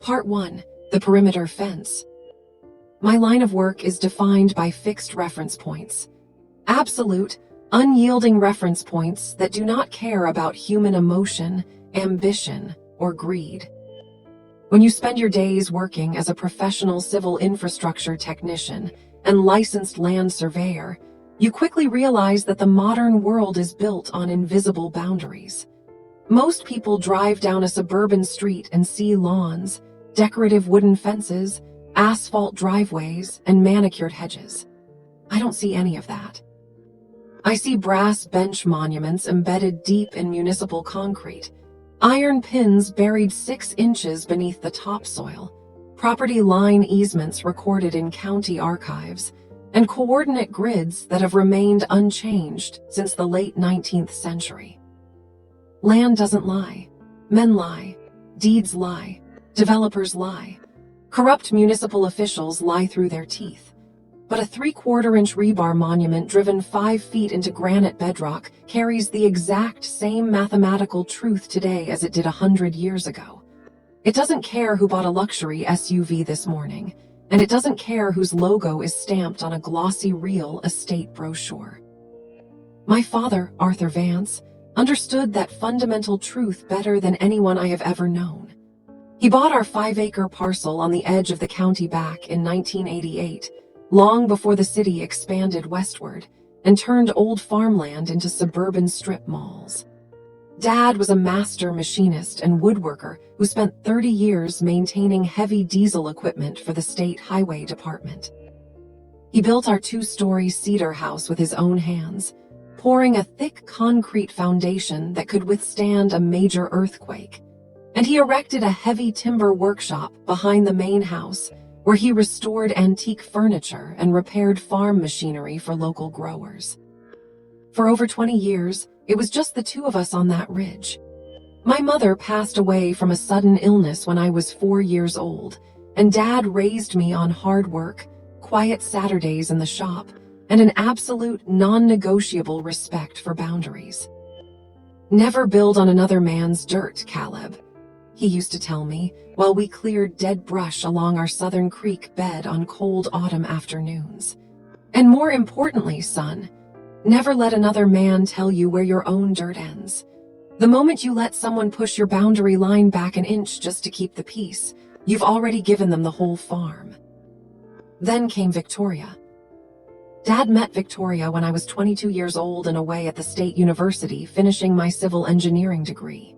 Part 1. The Perimeter Fence. My line of work is defined by fixed reference points. Absolute, unyielding reference points that do not care about human emotion, ambition, or greed. When you spend your days working as a professional civil infrastructure technician and licensed land surveyor, you quickly realize that the modern world is built on invisible boundaries. Most people drive down a suburban street and see lawns, decorative wooden fences, asphalt driveways, and manicured hedges. I don't see any of that. I see brass bench monuments embedded deep in municipal concrete, iron pins buried 6 inches beneath the topsoil, property line easements recorded in county archives, and coordinate grids that have remained unchanged since the late 19th century. Land doesn't lie. Men lie. Deeds lie. Developers lie. Corrupt municipal officials lie through their teeth. But a 3/4-inch rebar monument driven 5 feet into granite bedrock carries the exact same mathematical truth today as it did 100 years ago. It doesn't care who bought a luxury SUV this morning, and it doesn't care whose logo is stamped on a glossy real estate brochure. My father, Arthur Vance, understood that fundamental truth better than anyone I have ever known. He bought our 5-acre parcel on the edge of the county back in 1988, long before the city expanded westward and turned old farmland into suburban strip malls. Dad was a master machinist and woodworker who spent 30 years maintaining heavy diesel equipment for the state highway department. He built our 2-story cedar house with his own hands, pouring a thick concrete foundation that could withstand a major earthquake. And he erected a heavy timber workshop behind the main house where he restored antique furniture and repaired farm machinery for local growers. For over 20 years, it was just the two of us on that ridge. My mother passed away from a sudden illness when I was 4 years old, and Dad raised me on hard work, quiet Saturdays in the shop, and an absolute non-negotiable respect for boundaries. "Never build on another man's dirt, Caleb," he used to tell me while we cleared dead brush along our Southern Creek bed on cold autumn afternoons. "And more importantly, son, never let another man tell you where your own dirt ends. The moment you let someone push your boundary line back an inch just to keep the peace, you've already given them the whole farm." Then came Victoria. Dad met Victoria when I was 22 years old and away at the State University finishing my civil engineering degree.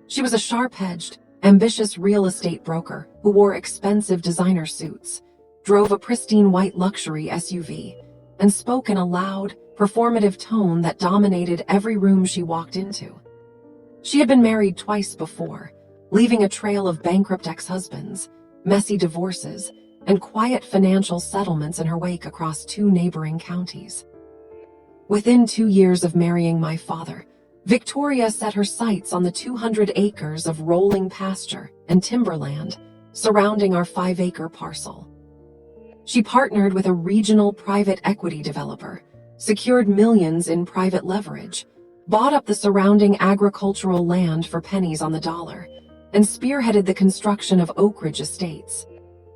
She was a sharp-edged, ambitious real estate broker who wore expensive designer suits, drove a pristine white luxury SUV, and spoke in a loud, performative tone that dominated every room she walked into. She had been married twice before, leaving a trail of bankrupt ex-husbands, messy divorces, and quiet financial settlements in her wake across 2 neighboring counties. Within 2 years of marrying my father, Victoria set her sights on the 200 acres of rolling pasture and timberland surrounding our 5-acre parcel. She partnered with a regional private equity developer, secured millions in private leverage, bought up the surrounding agricultural land for pennies on the dollar, and spearheaded the construction of Oak Ridge Estates,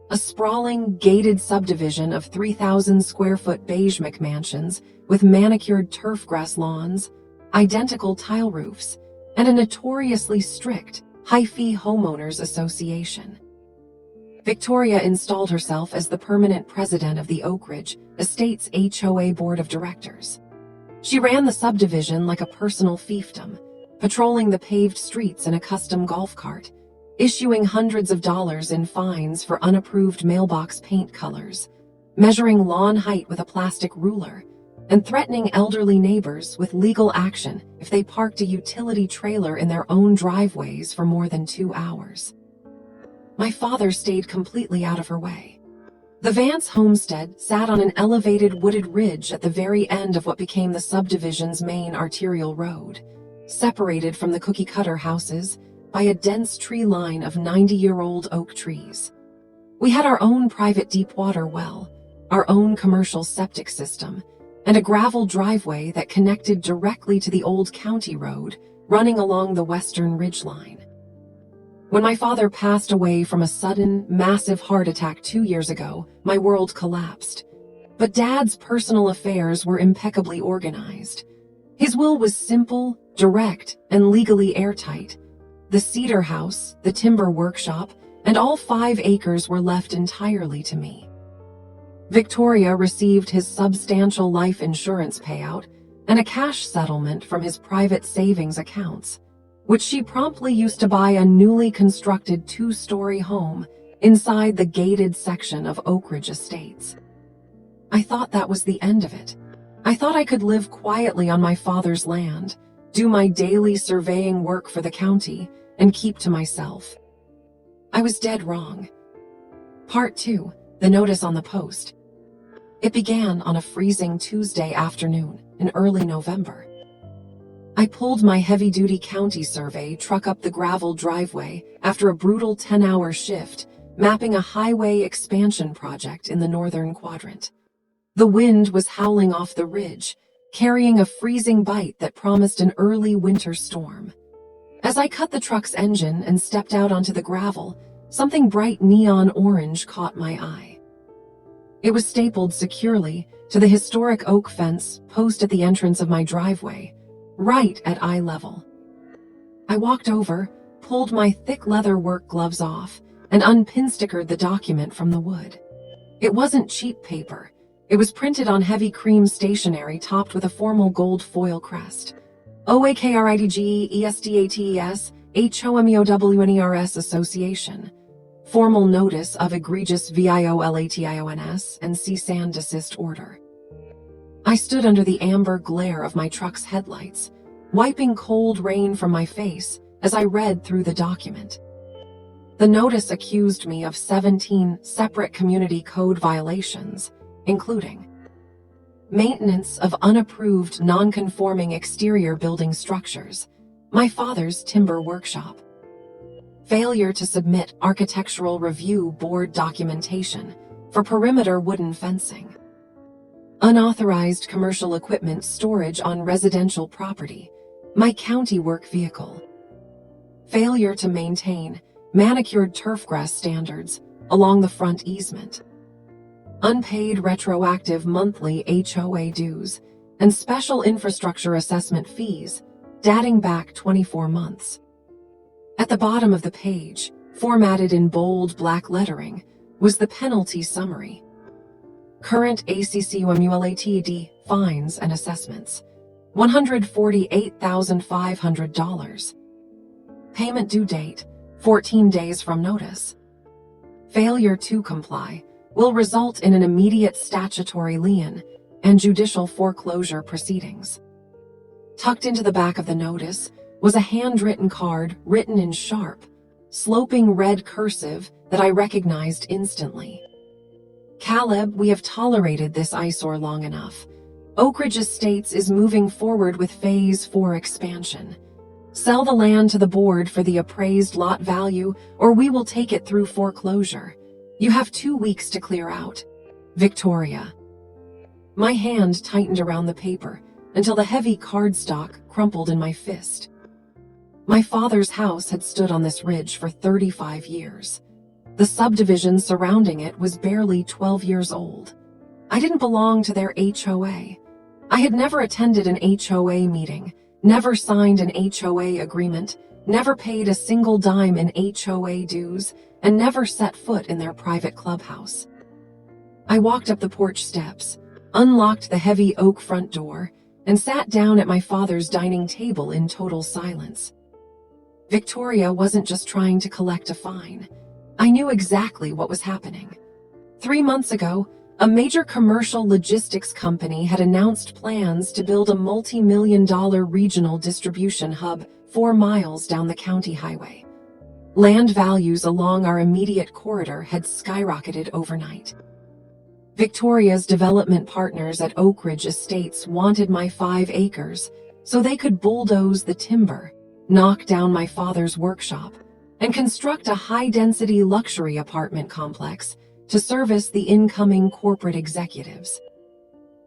a sprawling, gated subdivision of 3,000-square-foot beige McMansions with manicured turfgrass lawns, identical tile roofs, and a notoriously strict, high-fee homeowners association. Victoria installed herself as the permanent president of the Oak Ridge Estates HOA board of directors. She ran the subdivision like a personal fiefdom, patrolling the paved streets in a custom golf cart, issuing hundreds of dollars in fines for unapproved mailbox paint colors, measuring lawn height with a plastic ruler, and threatening elderly neighbors with legal action if they parked a utility trailer in their own driveways for more than 2 hours. My father stayed completely out of her way. The Vance homestead sat on an elevated wooded ridge at the very end of what became the subdivision's main arterial road, separated from the cookie-cutter houses by a dense tree line of 90-year-old oak trees. We had our own private deep water well, our own commercial septic system, and a gravel driveway that connected directly to the old county road running along the western ridgeline. When my father passed away from a sudden, massive heart attack 2 years ago, my world collapsed. But Dad's personal affairs were impeccably organized. His will was simple, direct, and legally airtight. The cedar house, the timber workshop, and all 5 acres were left entirely to me. Victoria received his substantial life insurance payout and a cash settlement from his private savings accounts, which she promptly used to buy a newly constructed 2-story home inside the gated section of Oak Ridge Estates. I thought that was the end of it. I thought I could live quietly on my father's land, do my daily surveying work for the county, and keep to myself. I was dead wrong. Part 2, the notice on the post. It began on a freezing Tuesday afternoon in early November. I pulled my heavy-duty county survey truck up the gravel driveway after a brutal 10-hour shift, mapping a highway expansion project in the northern quadrant. The wind was howling off the ridge, carrying a freezing bite that promised an early winter storm. As I cut the truck's engine and stepped out onto the gravel, something bright neon orange caught my eye. It was stapled securely to the historic oak fence post at the entrance of my driveway, right at eye level. I walked over, pulled my thick leather work gloves off, and unpin-stickered the document from the wood. It wasn't cheap paper. It was printed on heavy cream stationery topped with a formal gold foil crest. OAKRIDGESDATES HOMEOWNERS Association. Formal notice of egregious violations and cease and desist order. I stood under the amber glare of my truck's headlights, wiping cold rain from my face as I read through the document. The notice accused me of 17 separate community code violations, including maintenance of unapproved non-conforming exterior building structures, my father's timber workshop, failure to submit architectural review board documentation for perimeter wooden fencing, unauthorized commercial equipment storage on residential property, my county work vehicle, failure to maintain manicured turfgrass standards along the front easement, unpaid retroactive monthly HOA dues, and special infrastructure assessment fees dating back 24 months. At the bottom of the page, formatted in bold black lettering, was the penalty summary. Current ACCUMULATD fines and assessments, $148,500. Payment due date, 14 days from notice. Failure to comply will result in an immediate statutory lien and judicial foreclosure proceedings. Tucked into the back of the notice was a handwritten card written in sharp, sloping red cursive that I recognized instantly. Caleb, we have tolerated this eyesore long enough. Oak Ridge Estates is moving forward with Phase 4 expansion. Sell the land to the board for the appraised lot value, or we will take it through foreclosure. You have 2 weeks to clear out. Victoria. My hand tightened around the paper until the heavy cardstock crumpled in my fist. My father's house had stood on this ridge for 35 years. The subdivision surrounding it was barely 12 years old. I didn't belong to their HOA. I had never attended an HOA meeting, never signed an HOA agreement, never paid a single dime in HOA dues, and never set foot in their private clubhouse. I walked up the porch steps, unlocked the heavy oak front door, and sat down at my father's dining table in total silence. Victoria wasn't just trying to collect a fine. I knew exactly what was happening. 3 months ago, a major commercial logistics company had announced plans to build a multi-million-dollar regional distribution hub 4 miles down the county highway. Land values along our immediate corridor had skyrocketed overnight. Victoria's development partners at Oak Ridge Estates wanted my 5 acres so they could bulldoze the timber, knock down my father's workshop, and construct a high-density luxury apartment complex to service the incoming corporate executives.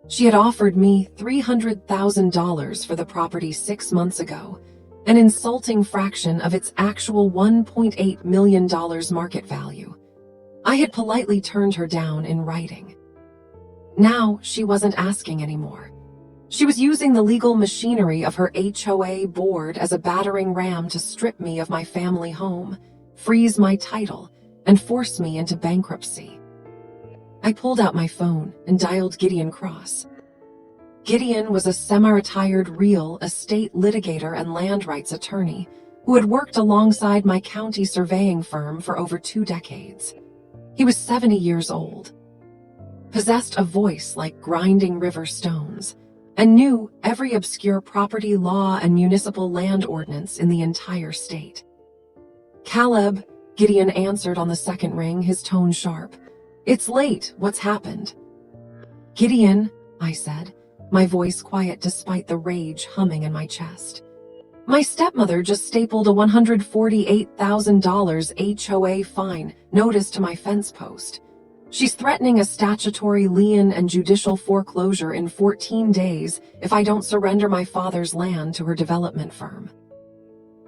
She had offered me $300,000 for the property 6 months ago, an insulting fraction of its actual $1.8 million market value. I had politely turned her down in writing. Now she wasn't asking anymore. She was using the legal machinery of her HOA board as a battering ram to strip me of my family home, freeze my title, and force me into bankruptcy. I pulled out my phone and dialed Gideon Cross. Gideon was a semi-retired real estate litigator and land rights attorney who had worked alongside my county surveying firm for over 2 decades. He was 70 years old, possessed a voice like grinding river stones, and knew every obscure property law and municipal land ordinance in the entire state. "Caleb," Gideon answered on the second ring, his tone sharp. "It's late. What's happened?" "Gideon," I said, my voice quiet despite the rage humming in my chest. "My stepmother just stapled a $148,000 HOA fine notice to my fence post. She's threatening a statutory lien and judicial foreclosure in 14 days if I don't surrender my father's land to her development firm."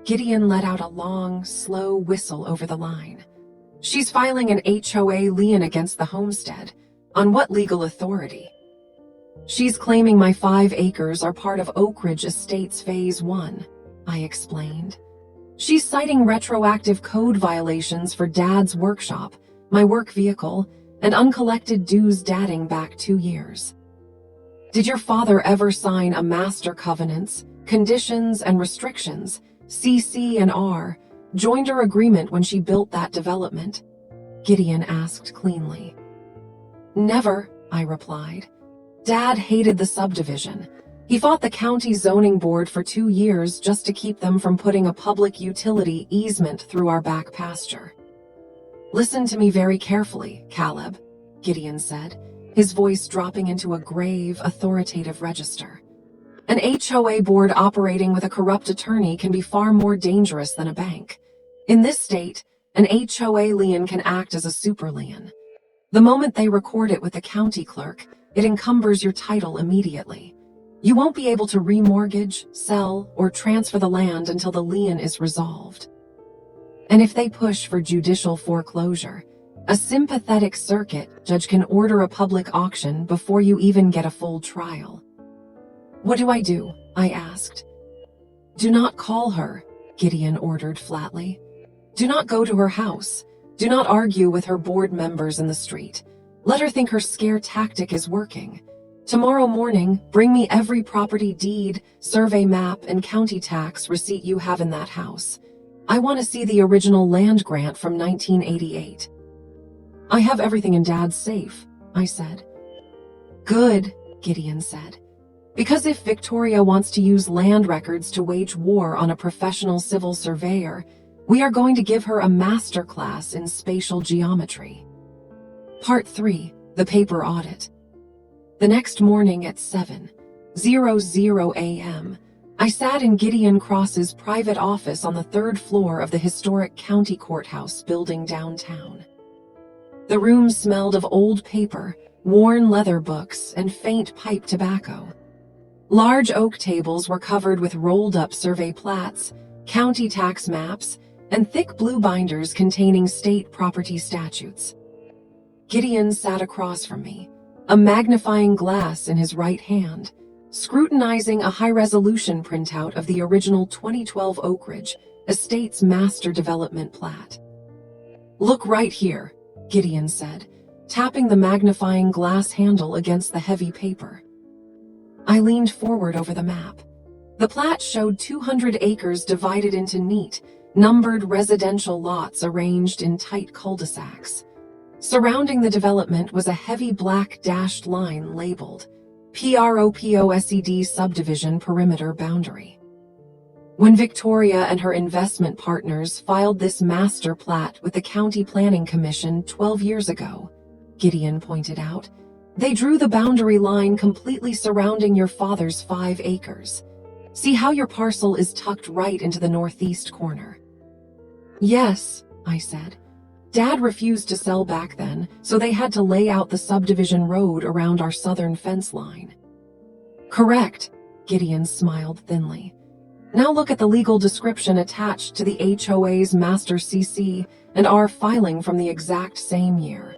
Gideon let out a long, slow whistle over the line. "She's filing an HOA lien against the homestead. On what legal authority?" "She's claiming my 5 acres are part of Oak Ridge Estates Phase 1, I explained. "She's citing retroactive code violations for Dad's workshop, my work vehicle, and uncollected dues dating back 2 years. Did your father ever sign a master covenants, conditions and restrictions, CC and R, joinder agreement when she built that development?" Gideon asked cleanly. "Never," I replied. "Dad hated the subdivision. He fought the county zoning board for 2 years just to keep them from putting a public utility easement through our back pasture." "Listen to me very carefully, Caleb," Gideon said, his voice dropping into a grave, authoritative register. "An HOA board operating with a corrupt attorney can be far more dangerous than a bank. In this state, an HOA lien can act as a super lien. The moment they record it with the county clerk, it encumbers your title immediately. You won't be able to remortgage, sell, or transfer the land until the lien is resolved. And if they push for judicial foreclosure, a sympathetic circuit judge can order a public auction before you even get a full trial." "What do I do?" I asked. "Do not call her," Gideon ordered flatly. "Do not go to her house. Do not argue with her board members in the street. Let her think her scare tactic is working. Tomorrow morning, bring me every property deed, survey map, and county tax receipt you have in that house. I want to see the original land grant from 1988. "I have everything in Dad's safe," I said. "Good," Gideon said. "Because if Victoria wants to use land records to wage war on a professional civil surveyor, we are going to give her a master class in spatial geometry." Part 3, the paper audit. The next morning at 7:00 a.m., I sat in Gideon Cross's private office on the 3rd floor of the historic county courthouse building downtown. The room smelled of old paper, worn leather books, and faint pipe tobacco. Large oak tables were covered with rolled-up survey plats, county tax maps, and thick blue binders containing state property statutes. Gideon sat across from me, a magnifying glass in his right hand, scrutinizing a high-resolution printout of the original 2012 Oak Ridge Estates Master Development Plat. "Look right here," Gideon said, tapping the magnifying glass handle against the heavy paper. I leaned forward over the map. The plat showed 200 acres divided into neat, numbered residential lots arranged in tight cul-de-sacs. Surrounding the development was a heavy black dashed line labeled PROPOSED Subdivision Perimeter Boundary. When Victoria and her investment partners filed this master plat with the County Planning Commission 12 years ago, Gideon pointed out, they drew the boundary line completely surrounding your father's 5 acres. See how your parcel is tucked right into the northeast corner. "Yes," I said. "Dad refused to sell back then, so they had to lay out the subdivision road around our southern fence line." "Correct," Gideon smiled thinly. Now look at the legal description attached to the HOA's Master CC and our filing from the exact same year.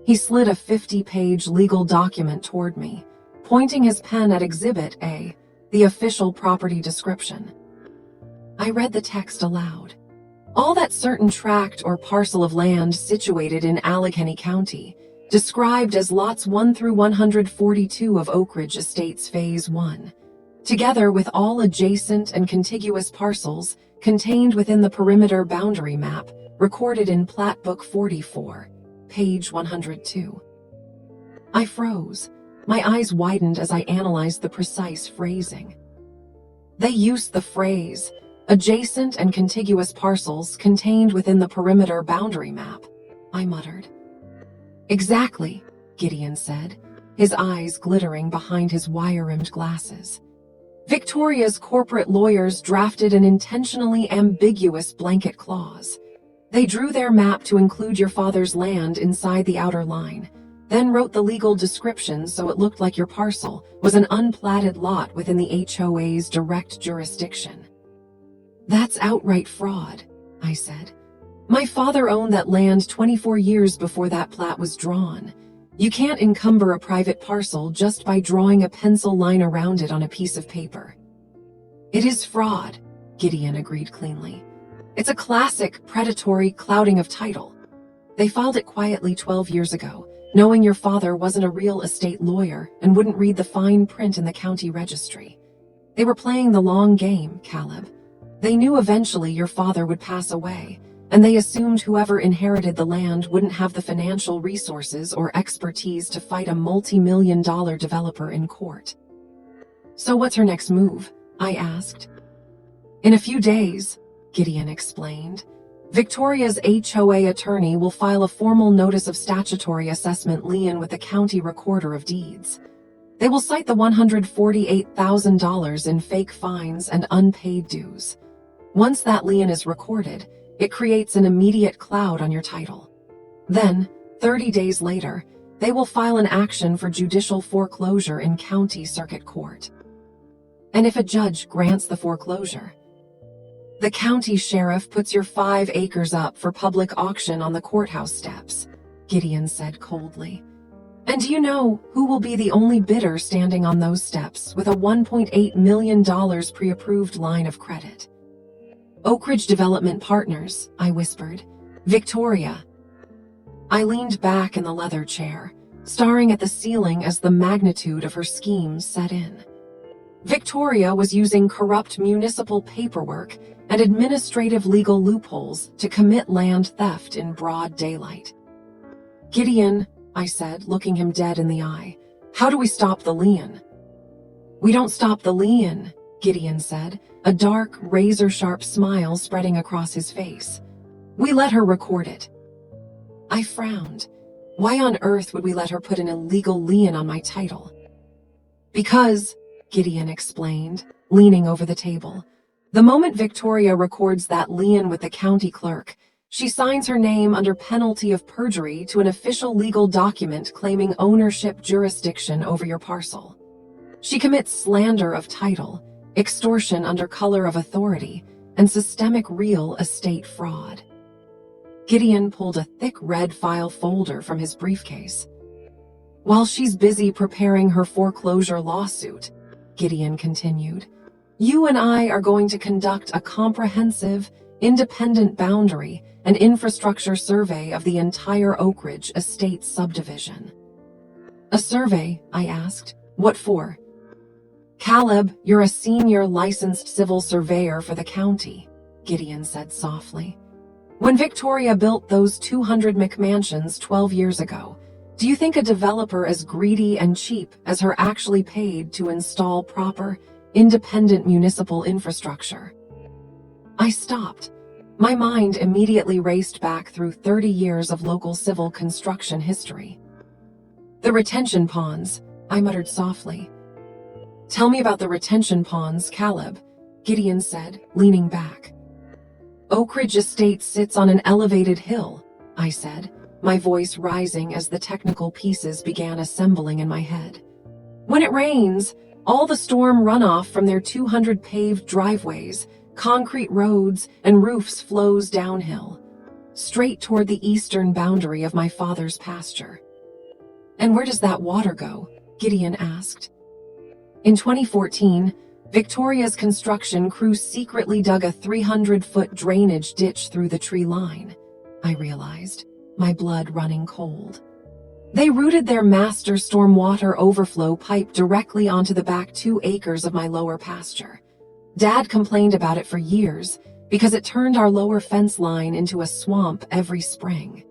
He slid a 50-page legal document toward me, pointing his pen at Exhibit A, the official property description. I read the text aloud. All that certain tract or parcel of land situated in Allegheny County, described as lots 1 through 142 of Oak Ridge Estates Phase 1, together with all adjacent and contiguous parcels contained within the perimeter boundary map recorded in Plat Book 44, page 102. I froze. My eyes widened as I analyzed the precise phrasing. They used the phrase, adjacent and contiguous parcels contained within the perimeter boundary map, I muttered. Exactly, Gideon said, his eyes glittering behind his wire-rimmed glasses. Victoria's corporate lawyers drafted an intentionally ambiguous blanket clause. They drew their map to include your father's land inside the outer line, then wrote the legal description so it looked like your parcel was an unplatted lot within the HOA's direct jurisdiction. That's outright fraud, I said. My father owned that land 24 years before that plat was drawn. You can't encumber a private parcel just by drawing a pencil line around it on a piece of paper. It is fraud, Gideon agreed cleanly. It's a classic predatory clouding of title. They filed it quietly 12 years ago, knowing your father wasn't a real estate lawyer and wouldn't read the fine print in the county registry. They were playing the long game, Caleb. They knew eventually your father would pass away, and they assumed whoever inherited the land wouldn't have the financial resources or expertise to fight a multi-million-dollar developer in court. So what's her next move? I asked. In a few days, Gideon explained, Victoria's HOA attorney will file a formal notice of statutory assessment lien with the county recorder of deeds. They will cite the $148,000 in fake fines and unpaid dues. Once that lien is recorded, it creates an immediate cloud on your title. Then, 30 days later, they will file an action for judicial foreclosure in county circuit court. And if a judge grants the foreclosure, the county sheriff puts your 5 acres up for public auction on the courthouse steps, Gideon said coldly. And do you know who will be the only bidder standing on those steps with a $1.8 million pre-approved line of credit? Oak Ridge Development Partners, I whispered. Victoria. I leaned back in the leather chair, staring at the ceiling as the magnitude of her scheme set in. Victoria was using corrupt municipal paperwork and administrative legal loopholes to commit land theft in broad daylight. Gideon, I said, looking him dead in the eye, how do we stop the lien? We don't stop the lien, Gideon said, a dark, razor-sharp smile spreading across his face. We let her record it. I frowned. Why on earth would we let her put an illegal lien on my title? Because, Gideon explained, leaning over the table, the moment Victoria records that lien with the county clerk, she signs her name under penalty of perjury to an official legal document claiming ownership jurisdiction over your parcel. She commits slander of title, extortion under color of authority, and systemic real estate fraud. Gideon pulled a thick red file folder from his briefcase. While she's busy preparing her foreclosure lawsuit, Gideon continued, you and I are going to conduct a comprehensive, independent boundary and infrastructure survey of the entire Oak Ridge Estate subdivision. A survey, I asked. What for? Caleb, you're a senior licensed civil surveyor for the county, Gideon said softly. When Victoria built those 200 McMansions 12 years ago, do you think a developer as greedy and cheap as her actually paid to install proper, independent municipal infrastructure? I stopped. My mind immediately raced back through 30 years of local civil construction history. The retention ponds, I muttered softly. Tell me about the retention ponds, Caleb, Gideon said, leaning back. Oak Ridge Estate sits on an elevated hill, I said, my voice rising as the technical pieces began assembling in my head. When it rains, All the storm runoff from their 200 paved driveways, concrete roads, and roofs flows downhill, straight toward the eastern boundary of my father's pasture. "And where does that water go?" Gideon asked. In 2014, Victoria's construction crew secretly dug a 300-foot drainage ditch through the tree line, I realized, my blood running cold. They routed their master stormwater overflow pipe directly onto the back 2 acres of my lower pasture. Dad complained about it for years because it turned our lower fence line into a swamp every spring.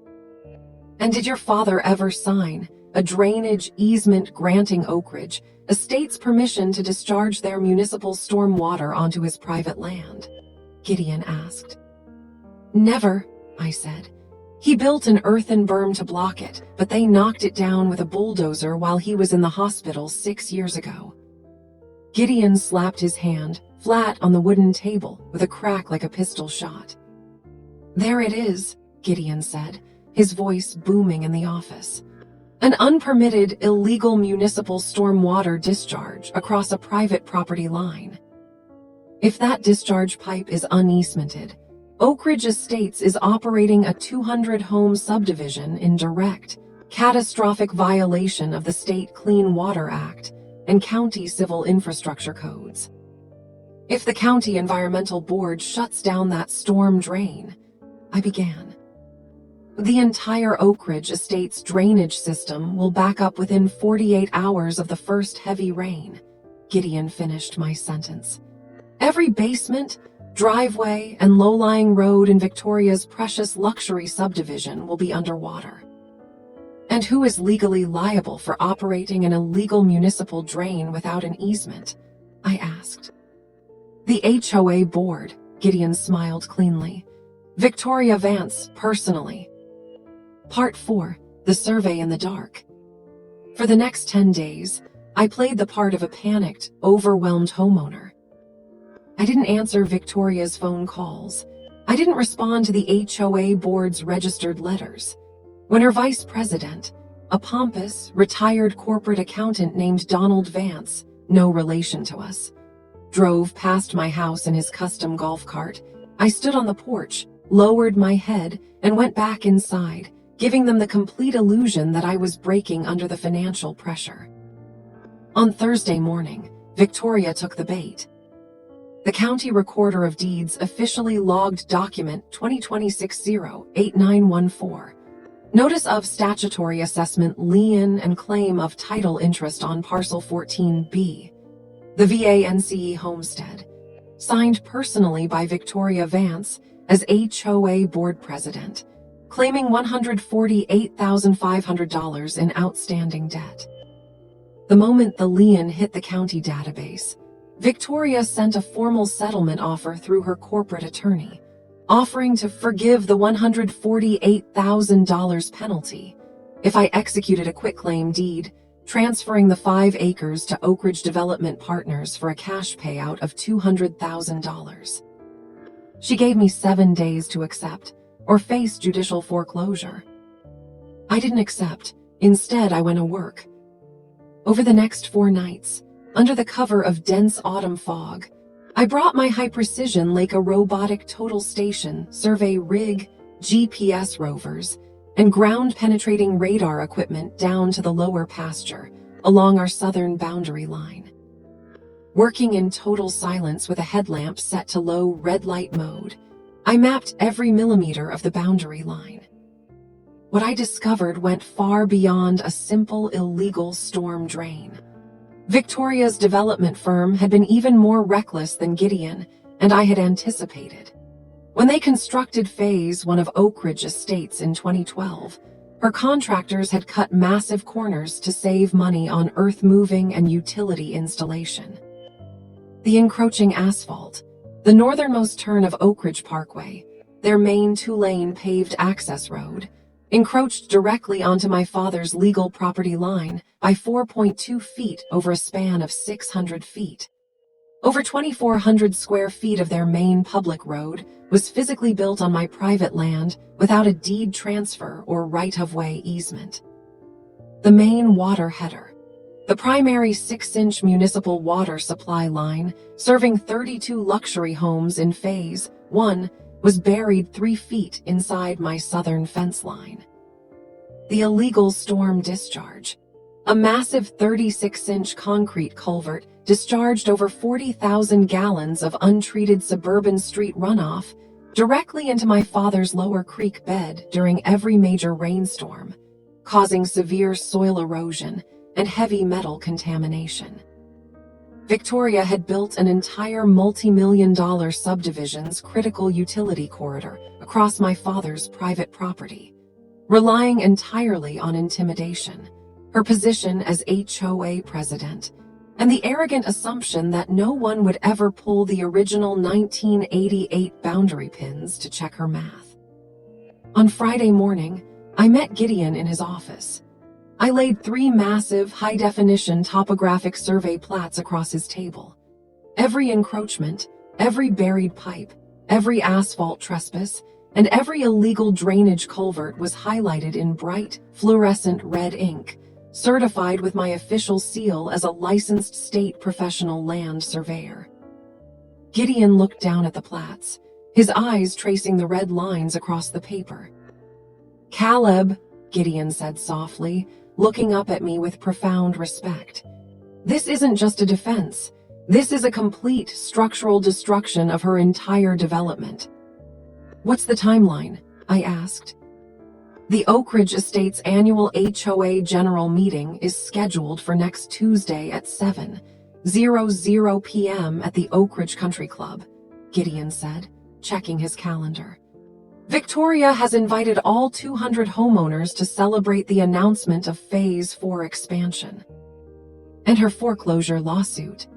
"And did your father ever sign a drainage easement granting Oak Ridge Estates permission to discharge their municipal storm water onto his private land?" Gideon asked. "Never," I said. "He built an earthen berm to block it, but they knocked it down with a bulldozer while he was in the hospital 6 years ago." Gideon slapped his hand flat on the wooden table with a crack like a pistol shot. "There it is," Gideon said, his voice booming in the office. "An unpermitted, illegal municipal stormwater discharge across a private property line. If that discharge pipe is uneasemented, Oak Ridge Estates is operating a 200-home subdivision in direct, catastrophic violation of the State Clean Water Act and county civil infrastructure codes. If the county environmental board shuts down that storm drain," I began. "The entire Oak Ridge Estates drainage system will back up within 48 hours of the first heavy rain," Gideon finished my sentence. "Every basement, driveway, and low-lying road in Victoria's precious luxury subdivision will be underwater." "And who is legally liable for operating an illegal municipal drain without an easement?" I asked. "The HOA board," Gideon smiled cleanly. "Victoria Vance, personally." Part 4. The Survey in the Dark. For the next 10 days, I played the part of a panicked, overwhelmed homeowner. I didn't answer Victoria's phone calls. I didn't respond to the HOA board's registered letters. When her vice president, a pompous, retired corporate accountant named Donald Vance, no relation to us, drove past my house in his custom golf cart, I stood on the porch, lowered my head, and went back inside, giving them the complete illusion that I was breaking under the financial pressure. On Thursday morning, Victoria took the bait. The County Recorder of Deeds officially logged document 2020-60-8914, Notice of Statutory Assessment Lien and Claim of Title Interest on Parcel 14B, the VANCE Homestead, signed personally by Victoria Vance as HOA Board President, claiming $148,500 in outstanding debt. The moment the lien hit the county database, Victoria sent a formal settlement offer through her corporate attorney, offering to forgive the $148,000 penalty if I executed a quitclaim deed, transferring the 5 acres to Oak Ridge Development Partners for a cash payout of $200,000. She gave me 7 days to accept or face judicial foreclosure. I didn't accept. Instead, I went to work. Over the next 4 nights, under the cover of dense autumn fog, I brought my high-precision Leica robotic total station, survey rig, GPS rovers, and ground-penetrating radar equipment down to the lower pasture along our southern boundary line. Working in total silence with a headlamp set to low red light mode, I mapped every millimeter of the boundary line. What I discovered went far beyond a simple illegal storm drain. Victoria's development firm had been even more reckless than Gideon and I had anticipated. When they constructed Phase 1 of Oak Ridge Estates in 2012, her contractors had cut massive corners to save money on earth-moving and utility installation. The encroaching asphalt, the northernmost turn of Oak Ridge Parkway, their main 2-lane paved access road, encroached directly onto my father's legal property line by 4.2 feet over a span of 600 feet. Over 2,400 square feet of their main public road was physically built on my private land without a deed transfer or right-of-way easement. The main water header, The primary 6-inch municipal water supply line, serving 32 luxury homes in Phase 1, was buried 3 feet inside my southern fence line. The illegal storm discharge. A massive 36-inch concrete culvert discharged over 40,000 gallons of untreated suburban street runoff directly into my father's lower creek bed during every major rainstorm, causing severe soil erosion and heavy metal contamination. Victoria had built an entire multi-million-dollar subdivision's critical utility corridor across my father's private property, relying entirely on intimidation, her position as HOA president, and the arrogant assumption that no one would ever pull the original 1988 boundary pins to check her math. On Friday morning, I met Gideon in his office. I laid 3 massive, high-definition topographic survey plats across his table. Every encroachment, every buried pipe, every asphalt trespass, and every illegal drainage culvert was highlighted in bright, fluorescent red ink, certified with my official seal as a licensed state professional land surveyor. Gideon looked down at the plats, his eyes tracing the red lines across the paper. "Caleb," Gideon said softly, looking up at me with profound respect. "This isn't just a defense. This is a complete structural destruction of her entire development." "What's the timeline?" I asked. "The Oak Ridge Estates annual HOA general meeting is scheduled for next Tuesday at 7:00 p.m. at the Oak Ridge Country Club," Gideon said, checking his calendar. "Victoria has invited all 200 homeowners to celebrate the announcement of Phase 4 expansion and her foreclosure lawsuit.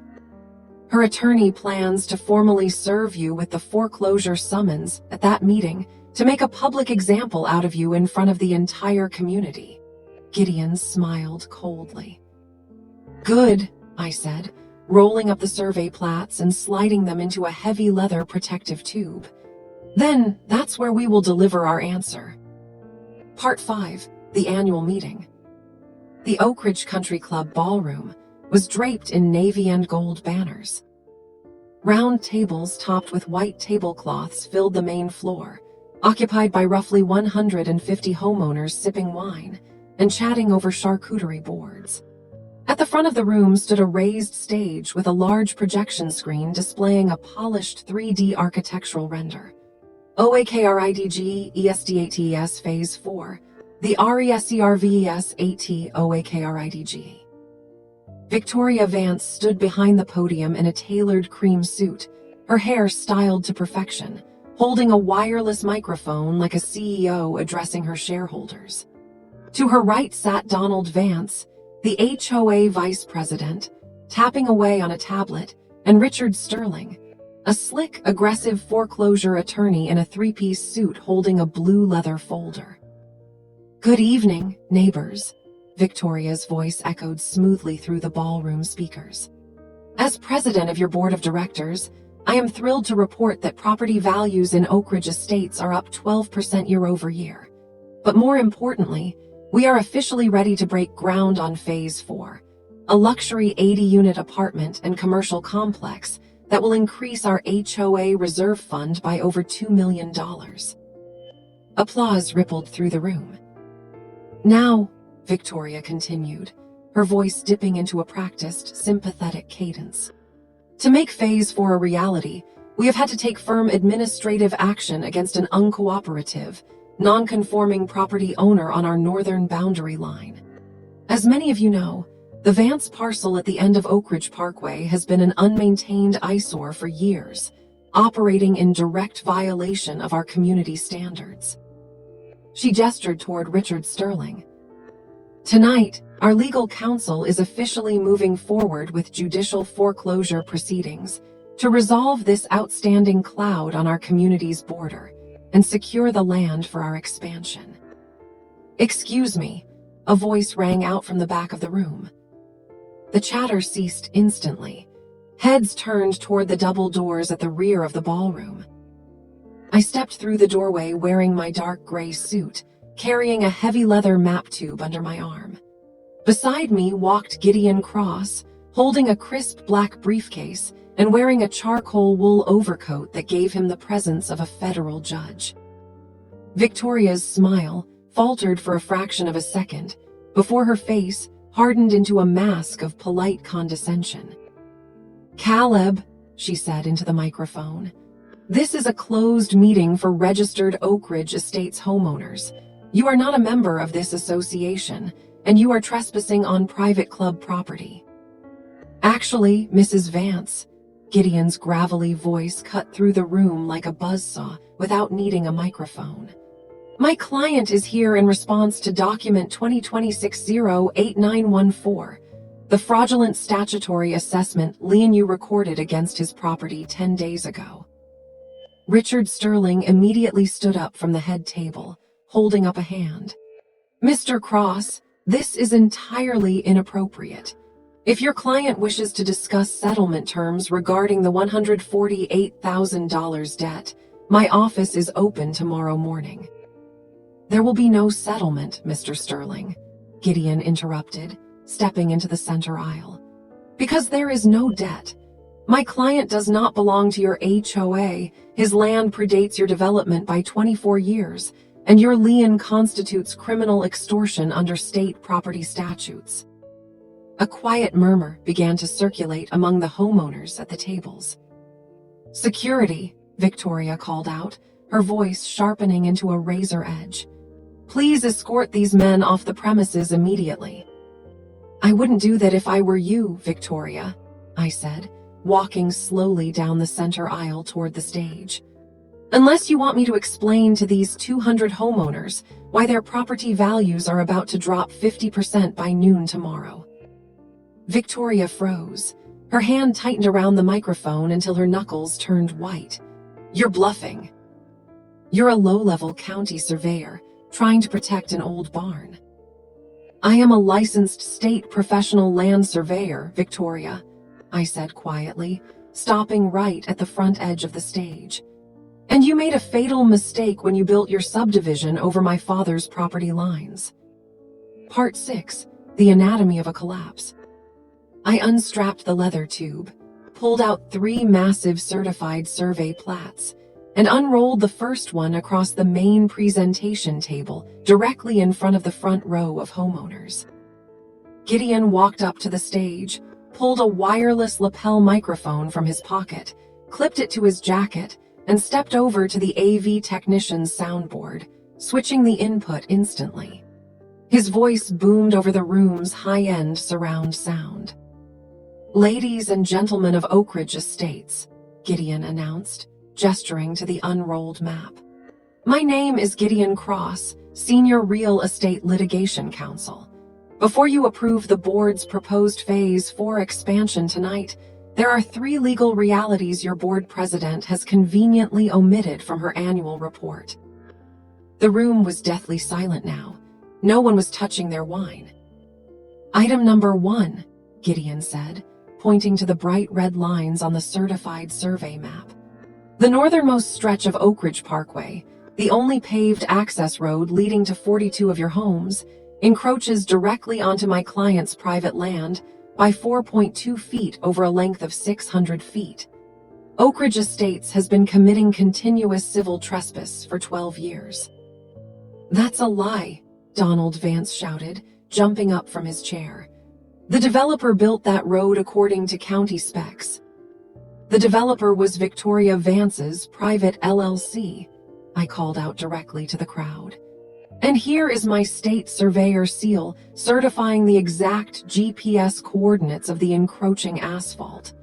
Her attorney plans to formally serve you with the foreclosure summons at that meeting to make a public example out of you in front of the entire community." Gideon smiled coldly. "Good," I said, rolling up the survey plats and sliding them into a heavy leather protective tube. "Then that's where we will deliver our answer." Part 5, the annual meeting. The Oak Ridge Country Club ballroom was draped in navy and gold banners. Round tables topped with white tablecloths filled the main floor, occupied by roughly 150 homeowners sipping wine and chatting over charcuterie boards. At the front of the room stood a raised stage with a large projection screen displaying a polished 3D architectural render. OAKRIDG ESDATES Phase 4, the RESERVES AT OAKRIDG. Victoria Vance stood behind the podium in a tailored cream suit, her hair styled to perfection, holding a wireless microphone like a CEO addressing her shareholders. To her right sat Donald Vance, the HOA vice president, tapping away on a tablet, and Richard Sterling, a slick, aggressive foreclosure attorney in a 3-piece suit holding a blue leather folder. "Good evening, neighbors," Victoria's voice echoed smoothly through the ballroom speakers. "As president of your board of directors, I am thrilled to report that property values in Oak Ridge Estates are up 12% year over year. But more importantly, we are officially ready to break ground on Phase 4, a luxury 80-unit apartment and commercial complex that will increase our HOA reserve fund by over $2 million. Applause rippled through the room. "Now," Victoria continued, her voice dipping into a practiced, sympathetic cadence, "to make Phase 4 a reality, we have had to take firm administrative action against an uncooperative, non-conforming property owner on our northern boundary line. As many of you know, the Vance parcel at the end of Oak Ridge Parkway has been an unmaintained eyesore for years, operating in direct violation of our community standards." She gestured toward Richard Sterling. "Tonight, our legal counsel is officially moving forward with judicial foreclosure proceedings to resolve this outstanding cloud on our community's border and secure the land for our expansion." "Excuse me," a voice rang out from the back of the room. The chatter ceased instantly. Heads turned toward the double doors at the rear of the ballroom. I stepped through the doorway wearing my dark gray suit, carrying a heavy leather map tube under my arm. Beside me walked Gideon Cross, holding a crisp black briefcase and wearing a charcoal wool overcoat that gave him the presence of a federal judge. Victoria's smile faltered for a fraction of a second before her face hardened into a mask of polite condescension. "Caleb," she said into the microphone, "this is a closed meeting for registered Oak Ridge Estates homeowners. You are not a member of this association, and you are trespassing on private club property." "Actually, Mrs. Vance," Gideon's gravelly voice cut through the room like a buzzsaw without needing a microphone. "My client is here in response to document 2020-608914, the fraudulent statutory assessment lien you recorded against his property 10 days ago." Richard Sterling immediately stood up from the head table, holding up a hand. "Mr. Cross, this is entirely inappropriate. If your client wishes to discuss settlement terms regarding the $148,000 debt, my office is open tomorrow morning." "There will be no settlement, Mr. Sterling," Gideon interrupted, stepping into the center aisle. "Because there is no debt. My client does not belong to your HOA, his land predates your development by 24 years, and your lien constitutes criminal extortion under state property statutes." A quiet murmur began to circulate among the homeowners at the tables. "Security," Victoria called out, her voice sharpening into a razor edge. "Please escort these men off the premises immediately." "I wouldn't do that if I were you, Victoria," I said, walking slowly down the center aisle toward the stage. "Unless you want me to explain to these 200 homeowners why their property values are about to drop 50% by noon tomorrow." Victoria froze. Her hand tightened around the microphone until her knuckles turned white. "You're bluffing. You're a low-level county surveyor trying to protect an old barn." "I am a licensed state professional land surveyor, Victoria," I said quietly, stopping right at the front edge of the stage. "And you made a fatal mistake when you built your subdivision over my father's property lines." Part 6. The Anatomy of a Collapse. I unstrapped the leather tube, pulled out 3 massive certified survey plats, and unrolled the first one across the main presentation table directly in front of the front row of homeowners. Gideon walked up to the stage, pulled a wireless lapel microphone from his pocket, clipped it to his jacket, and stepped over to the AV technician's soundboard, switching the input instantly. His voice boomed over the room's high-end surround sound. "Ladies and gentlemen of Oak Ridge Estates," Gideon announced, gesturing to the unrolled map. "My name is Gideon Cross, Senior Real Estate Litigation Counsel. Before you approve the board's proposed Phase 4 expansion tonight, there are 3 legal realities your board president has conveniently omitted from her annual report." The room was deathly silent now. No one was touching their wine. "Item number 1, Gideon said, pointing to the bright red lines on the certified survey map. "The northernmost stretch of Oak Ridge Parkway, the only paved access road leading to 42 of your homes, encroaches directly onto my client's private land by 4.2 feet over a length of 600 feet. Oak Ridge Estates has been committing continuous civil trespass for 12 years. "That's a lie," Donald Vance shouted, jumping up from his chair. "The developer built that road according to county specs." "The developer was Victoria Vance's private LLC," I called out directly to the crowd. "And here is my state surveyor seal certifying the exact GPS coordinates of the encroaching asphalt.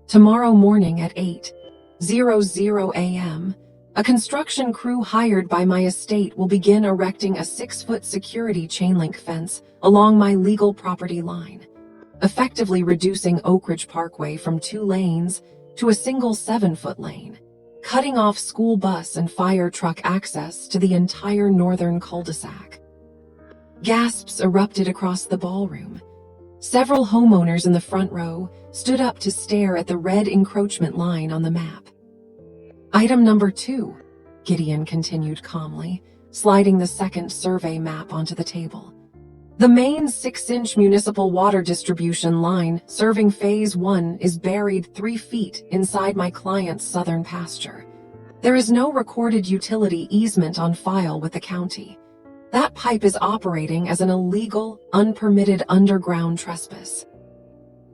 Tomorrow morning at 8:00 a.m., a construction crew hired by my estate will begin erecting a 6-foot security chain-link fence along my legal property line, effectively reducing Oak Ridge Parkway from 2 lanes to a single 7-foot lane, cutting off school bus and fire truck access to the entire northern cul-de-sac." Gasps erupted across the ballroom. Several homeowners in the front row stood up to stare at the red encroachment line on the map. "Item number 2, Gideon continued calmly, sliding the second survey map onto the table. The main 6-inch municipal water distribution line serving Phase 1 is buried 3 feet inside my client's southern pasture. There is no recorded utility easement on file with the county. That pipe is operating as an illegal, unpermitted underground trespass.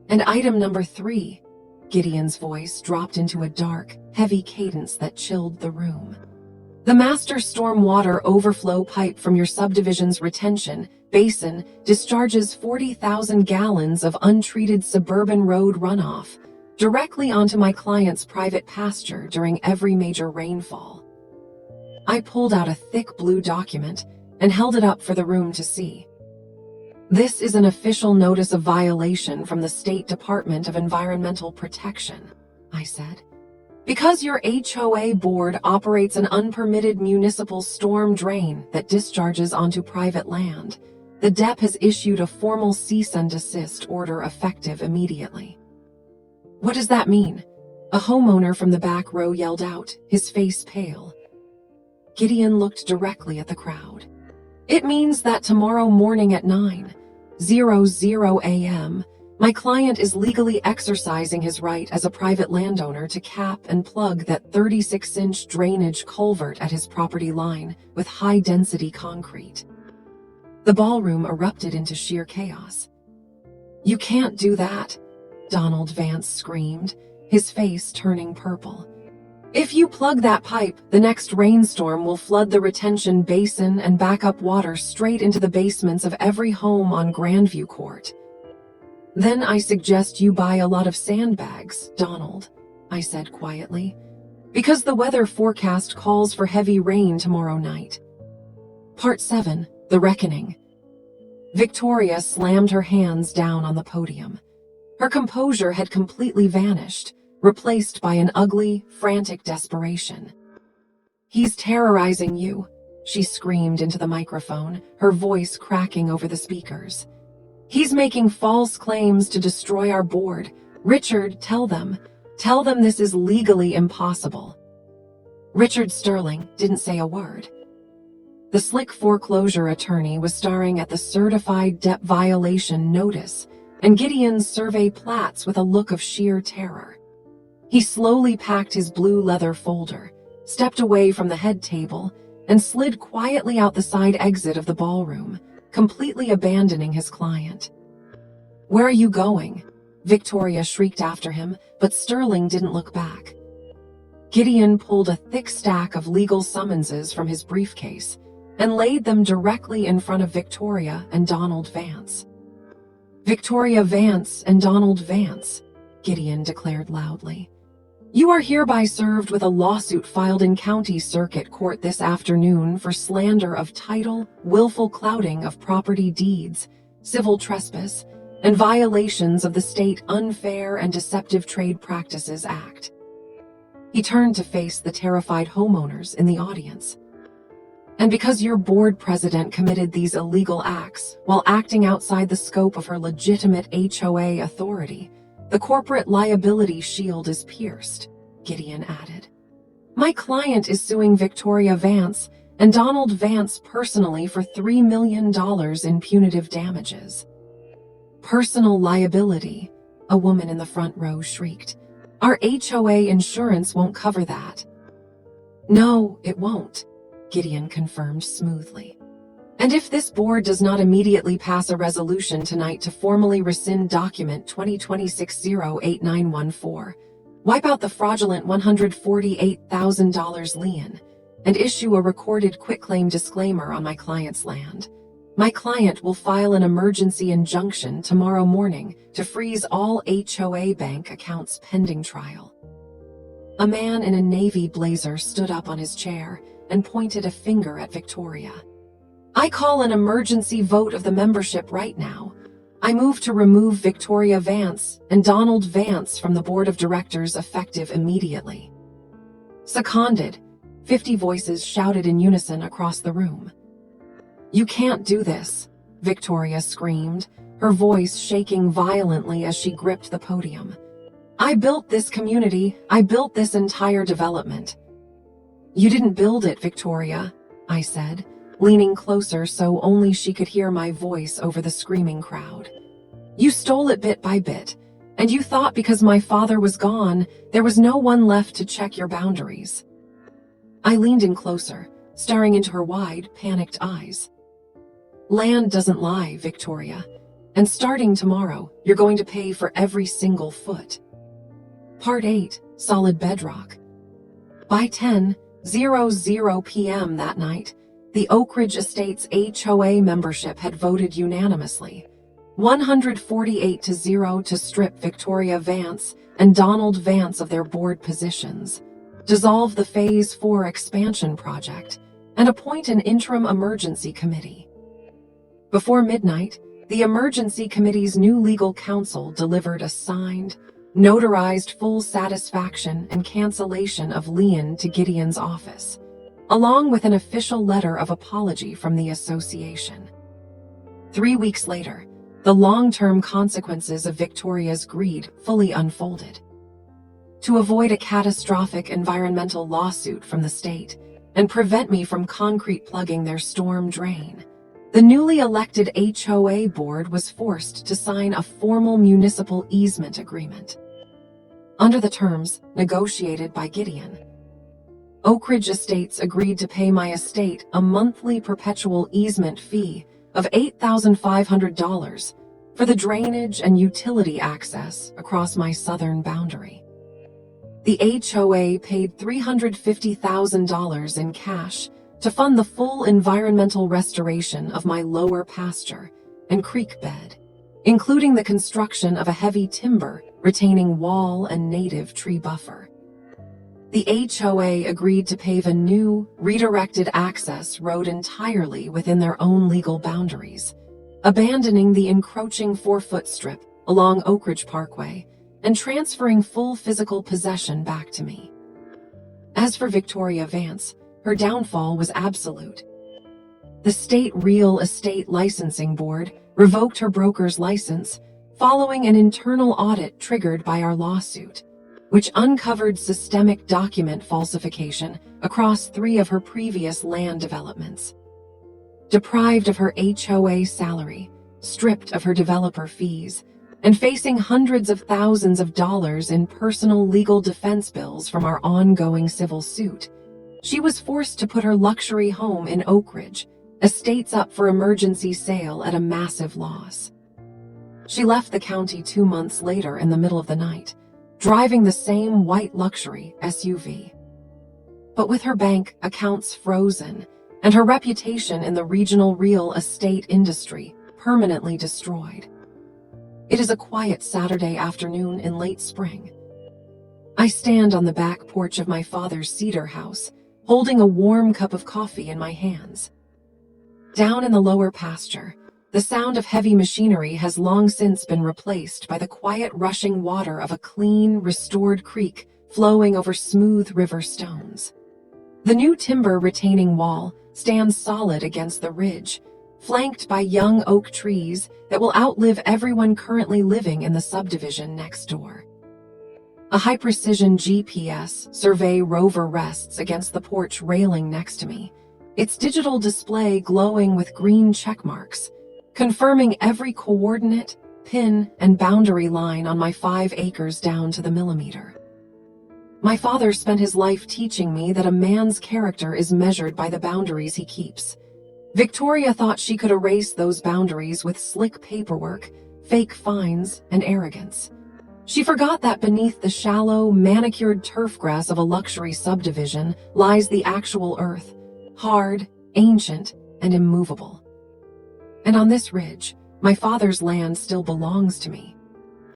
And item number 3, Gideon's voice dropped into a dark, heavy cadence that chilled the room. The master stormwater overflow pipe from your subdivision's retention basin discharges 40,000 gallons of untreated suburban road runoff directly onto my client's private pasture during every major rainfall. I pulled out a thick blue document and held it up for the room to see. This is an official notice of violation from the State Department of Environmental Protection, I said. Because your HOA board operates an unpermitted municipal storm drain that discharges onto private land, the DEP has issued a formal cease and desist order effective immediately. What does that mean? A homeowner from the back row yelled out, his face pale. Gideon looked directly at the crowd. It means that tomorrow morning at 9:00 a.m., my client is legally exercising his right as a private landowner to cap and plug that 36-inch drainage culvert at his property line with high-density concrete. The ballroom erupted into sheer chaos. You can't do that, Donald Vance screamed, his face turning purple. If you plug that pipe, the next rainstorm will flood the retention basin and back up water straight into the basements of every home on Grandview Court. Then I suggest you buy a lot of sandbags, Donald, I said quietly, because the weather forecast calls for heavy rain tomorrow night. Part 7, The Reckoning. Victoria slammed her hands down on the podium. Her composure had completely vanished, replaced by an ugly, frantic desperation. He's terrorizing you, she screamed into the microphone, her voice cracking over the speakers. He's making false claims to destroy our board. Richard, tell them this is legally impossible. Richard Sterling didn't say a word. The slick foreclosure attorney was staring at the certified debt violation notice and Gideon's survey plats with a look of sheer terror. He slowly packed his blue leather folder, stepped away from the head table, and slid quietly out the side exit of the ballroom, completely abandoning his client. Where are you going? Victoria shrieked after him, but Sterling didn't look back. Gideon pulled a thick stack of legal summonses from his briefcase and laid them directly in front of Victoria and Donald Vance. Victoria Vance and Donald Vance, Gideon declared loudly. You are hereby served with a lawsuit filed in County Circuit Court this afternoon for slander of title, willful clouding of property deeds, civil trespass, and violations of the State Unfair and Deceptive Trade Practices Act. He turned to face the terrified homeowners in the audience. And because your board president committed these illegal acts while acting outside the scope of her legitimate HOA authority, the corporate liability shield is pierced, Gideon added. My client is suing Victoria Vance and Donald Vance personally for $3 million in punitive damages. Personal liability, a woman in the front row shrieked. Our HOA insurance won't cover that. No, it won't, Gideon confirmed smoothly. And if this board does not immediately pass a resolution tonight to formally rescind document 2020-8914, wipe out the fraudulent $148,000 lien, and issue a recorded quitclaim disclaimer on my client's land, my client will file an emergency injunction tomorrow morning to freeze all HOA bank accounts pending trial. A man in a navy blazer stood up on his chair and pointed a finger at Victoria. I call an emergency vote of the membership right now. I move to remove Victoria Vance and Donald Vance from the board of directors effective immediately. Seconded, 50 voices shouted in unison across the room. You can't do this, Victoria screamed, her voice shaking violently as she gripped the podium. I built this community. I built this entire development. You didn't build it, Victoria, I said, leaning closer so only she could hear my voice over the screaming crowd. "You stole it bit by bit, and you thought because my father was gone, there was no one left to check your boundaries." I leaned in closer, staring into her wide, panicked eyes. "Land doesn't lie, Victoria, and starting tomorrow, you're going to pay for every single foot." Part 8, Solid Bedrock. By 10:00 p.m. that night, the Oak Ridge Estates HOA membership had voted unanimously, 148-0, to strip Victoria Vance and Donald Vance of their board positions, dissolve the Phase 4 expansion project, and appoint an interim emergency committee. Before midnight, the emergency committee's new legal counsel delivered a signed, notarized full satisfaction and cancellation of lien to Gideon's office, along with an official letter of apology from the association. 3 weeks later, the long-term consequences of Victoria's greed fully unfolded. To avoid a catastrophic environmental lawsuit from the state and prevent me from concrete plugging their storm drain, the newly elected HOA board was forced to sign a formal municipal easement agreement. Under the terms negotiated by Gideon, Oak Ridge Estates agreed to pay my estate a monthly perpetual easement fee of $8,500 for the drainage and utility access across my southern boundary. The HOA paid $350,000 in cash to fund the full environmental restoration of my lower pasture and creek bed, including the construction of a heavy timber retaining wall and native tree buffer. The HOA agreed to pave a new, redirected access road entirely within their own legal boundaries, abandoning the encroaching 4-foot strip along Oak Ridge Parkway and transferring full physical possession back to me. As for Victoria Vance, her downfall was absolute. The State Real Estate Licensing Board revoked her broker's license following an internal audit triggered by our lawsuit, which uncovered systemic document falsification across 3 of her previous land developments. Deprived of her HOA salary, stripped of her developer fees, and facing hundreds of thousands of dollars in personal legal defense bills from our ongoing civil suit, she was forced to put her luxury home in Oak Ridge Estates up for emergency sale at a massive loss. She left the county 2 months later in the middle of the night, driving the same white luxury SUV. But with her bank accounts frozen and her reputation in the regional real estate industry permanently destroyed. It is a quiet Saturday afternoon in late spring. I stand on the back porch of my father's cedar house, holding a warm cup of coffee in my hands. Down in the lower pasture, the sound of heavy machinery has long since been replaced by the quiet rushing water of a clean, restored creek flowing over smooth river stones. The new timber retaining wall stands solid against the ridge, flanked by young oak trees that will outlive everyone currently living in the subdivision next door. A high-precision GPS survey rover rests against the porch railing next to me, its digital display glowing with green check marks, confirming every coordinate, pin, and boundary line on my 5 acres down to the millimeter. My father spent his life teaching me that a man's character is measured by the boundaries he keeps. Victoria thought she could erase those boundaries with slick paperwork, fake fines, and arrogance. She forgot that beneath the shallow, manicured turf grass of a luxury subdivision lies the actual earth, hard, ancient, and immovable. And on this ridge, my father's land still belongs to me.